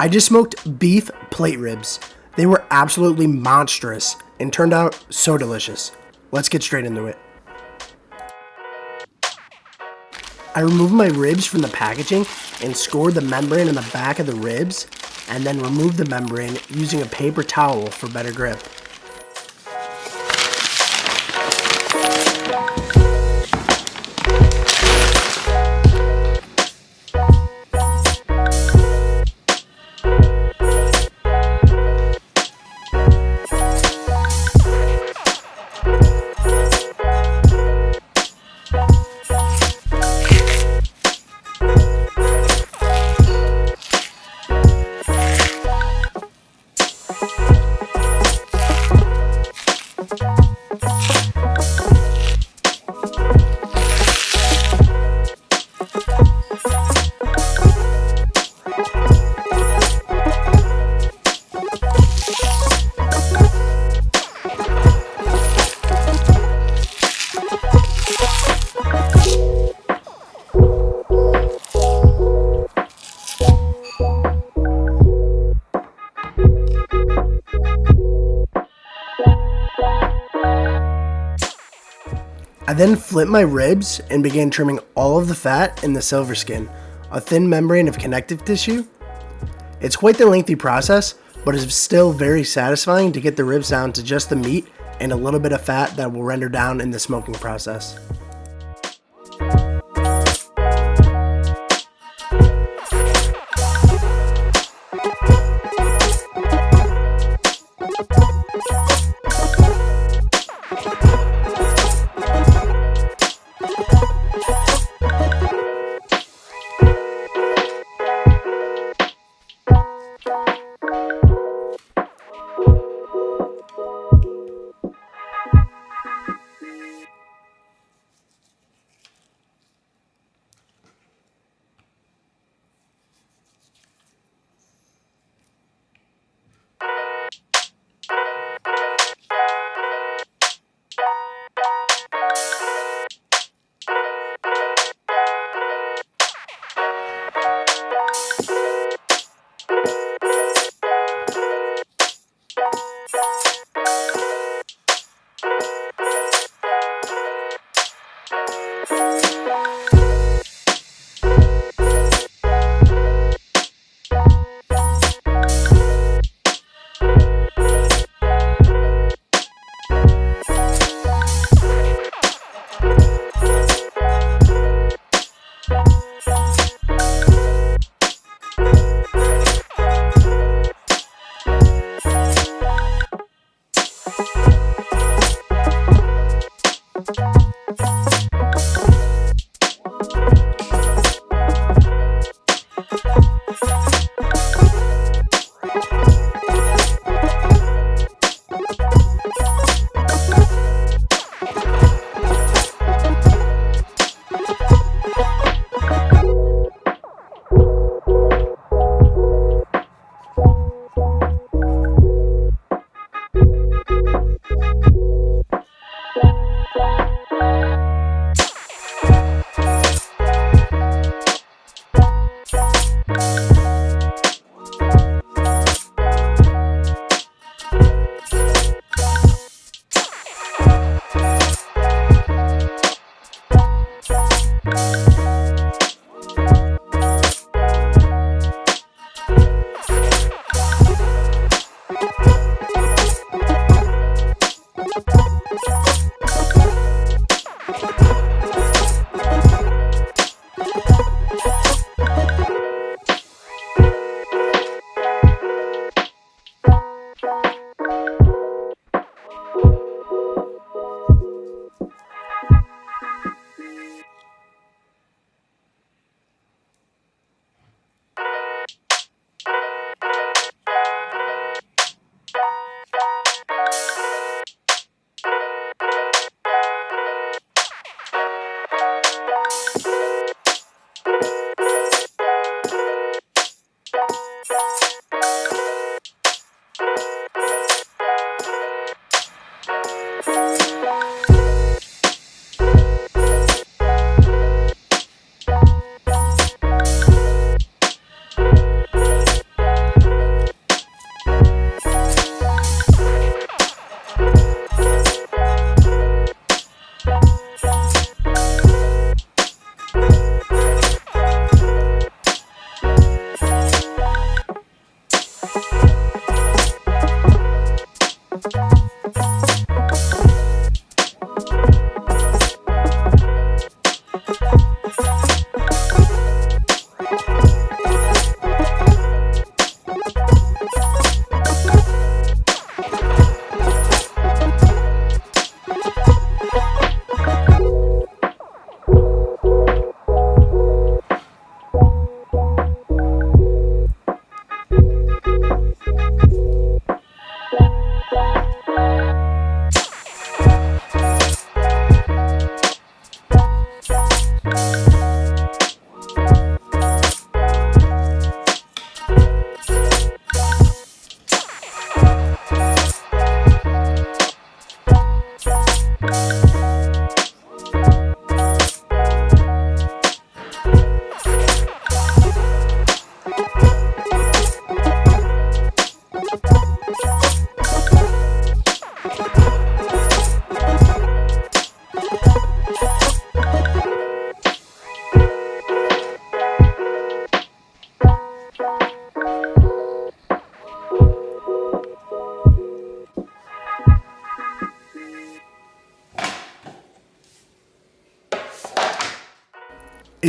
I just smoked beef plate ribs. They were absolutely monstrous and turned out so delicious. Let's get straight into it. I removed my ribs from the packaging and scored the membrane in the back of the ribs, and then removed the membrane using a paper towel for better grip. I then flipped my ribs and began trimming all of the fat in the silver skin, a thin membrane of connective tissue. It's quite the lengthy process, but it's still very satisfying to get the ribs down to just the meat and a little bit of fat that will render down in the smoking process.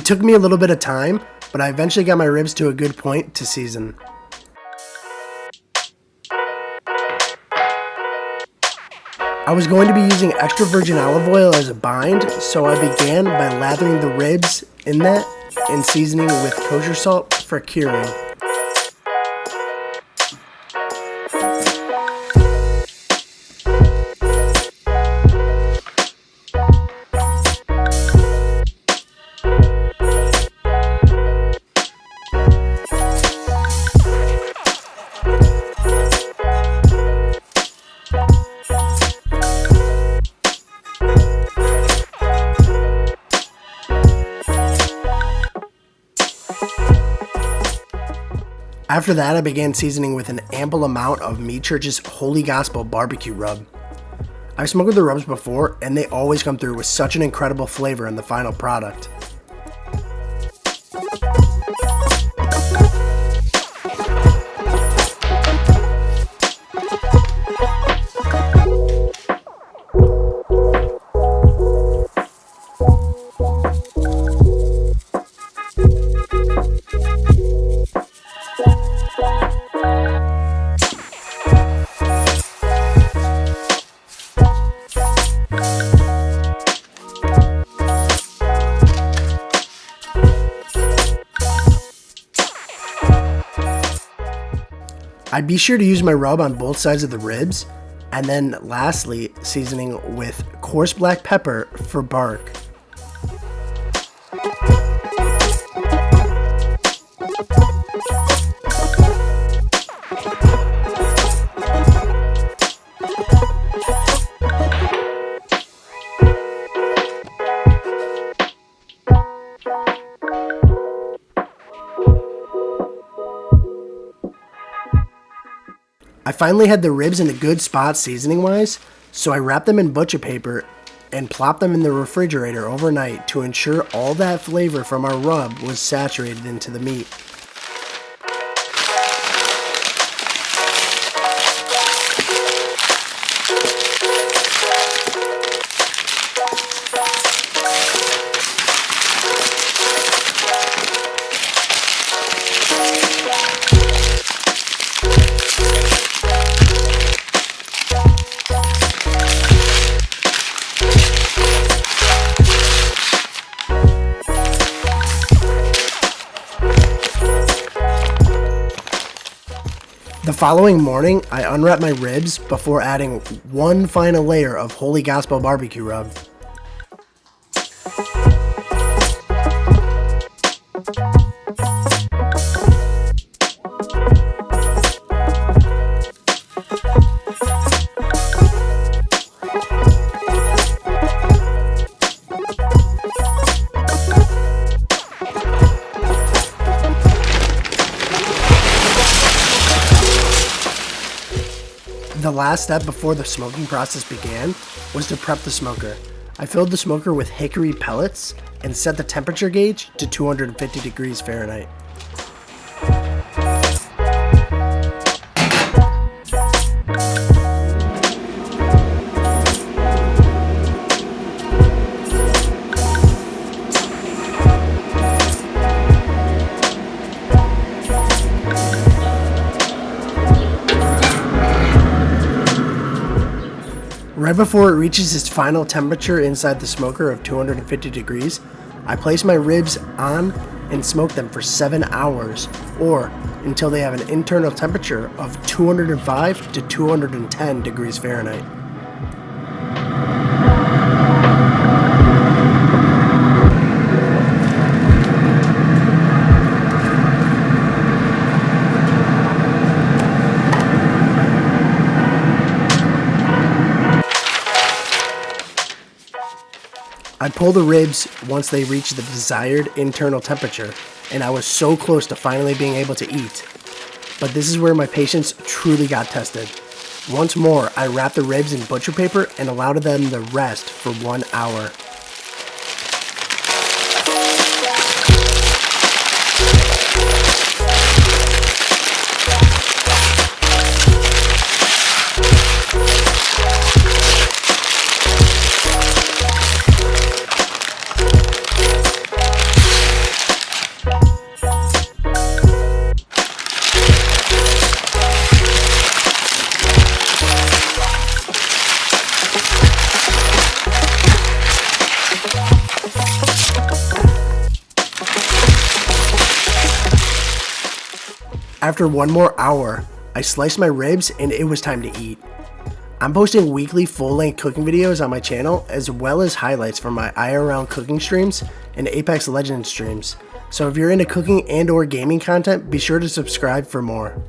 It took me a little bit of time, but I eventually got my ribs to a good point to season. I was going to be using extra virgin olive oil as a bind, so I began by lathering the ribs in that and seasoning with kosher salt for curing. After that, I began seasoning with an ample amount of Meat Church's Holy Gospel barbecue rub. I've smoked with the rubs before, and they always come through with such an incredible flavor in the final product. I'd be sure to use my rub on both sides of the ribs, and then lastly, seasoning with coarse black pepper for bark. I finally had the ribs in a good spot seasoning wise, so I wrapped them in butcher paper and plopped them in the refrigerator overnight to ensure all that flavor from our rub was saturated into the meat. The following morning, I unwrapped my ribs before adding one final layer of Holy Gospel barbecue rub. The last step before the smoking process began was to prep the smoker. I filled the smoker with hickory pellets and set the temperature gauge to 250 degrees Fahrenheit. Right before it reaches its final temperature inside the smoker of 250 degrees, I place my ribs on and smoke them for 7 hours, or until they have an internal temperature of 205 to 210 degrees Fahrenheit. I'd pull the ribs once they reached the desired internal temperature, and I was so close to finally being able to eat. But this is where my patience truly got tested. Once more, I wrapped the ribs in butcher paper and allowed them to rest for 1 hour. after one more hour, I sliced my ribs and it was time to eat. I'm posting weekly full-length cooking videos on my channel, as well as highlights from my IRL cooking streams and Apex Legends streams. So if you're into cooking and or gaming content, be sure to subscribe for more.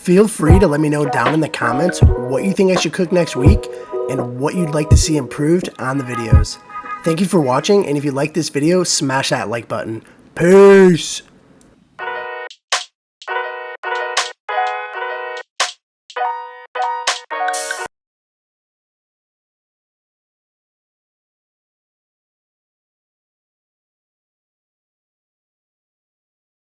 Feel free to let me know down in the comments what you think I should cook next week and what you'd like to see improved on the videos. Thank you for watching, and if you like this video, smash that like button. Peace!